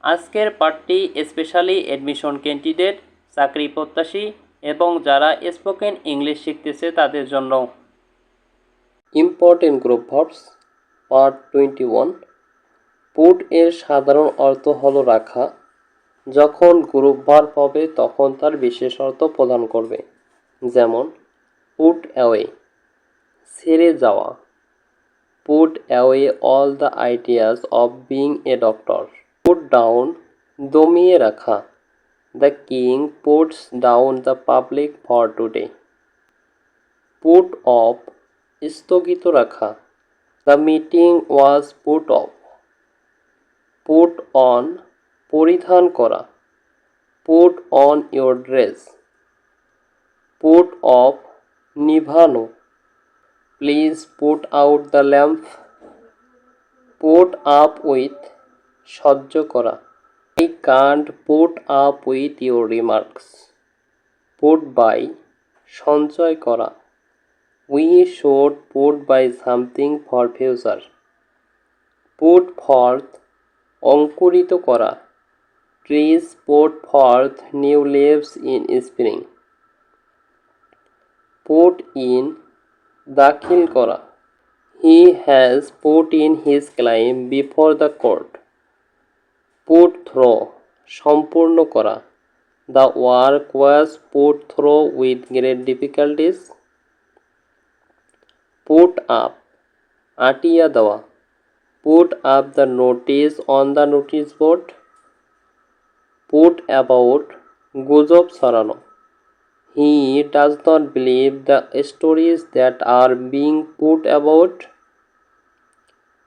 আজকের পাঠটি specially admission candidate, চাকরি প্রত্যাশী এবং যারা স্পোকেন ইংলিশ শিখতেছে তাদের জন্য। Important group verbs part 21। Put এর সাধারণ অর্থ হলো রাখা। যখন গ্রুপ ভার্ব হবে তখন তার বিশেষ অর্থ প্রদান করবে। যেমন পুট অ্যাওয়ে, ছেড়ে যাওয়া। Put away all the ideas of being a doctor. Put down, দমিয়ে রাখা। The king puts down the public for today. Put off, স্থগিত রাখা। The meeting was put off. Put on, পরিধান করা। Put on your dress. Put off, নিভানো। Please put out the lamp. Put up with, সহ্য করা। I can't put up with your remarks. Put by, সঞ্চয় করা। We should put by something for future. Put forth, অঙ্কুরিত করা। Trees put forth new leaves in spring. Put in, দাখিল করা। He has put in his claim before the court. Put through, সম্পূর্ণ করা। The work was put through with great difficulties. Put up, আটিয়া দেওয়া। Put up the notice on the notice board. Put about, গুজব ছড়ানো। He does not believe the stories that are being put about.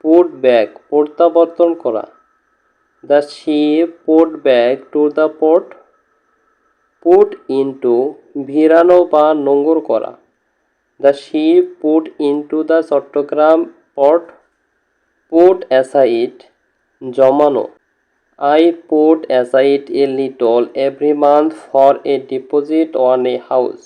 Put back, প্রত্যাবর্তন করা। The ship put back to the port. Put into, ভিড়ানো বা নোঙর করা। The ship put into the Chittagong port. Put aside, জমানো। I put aside a little every month for a deposit on a house.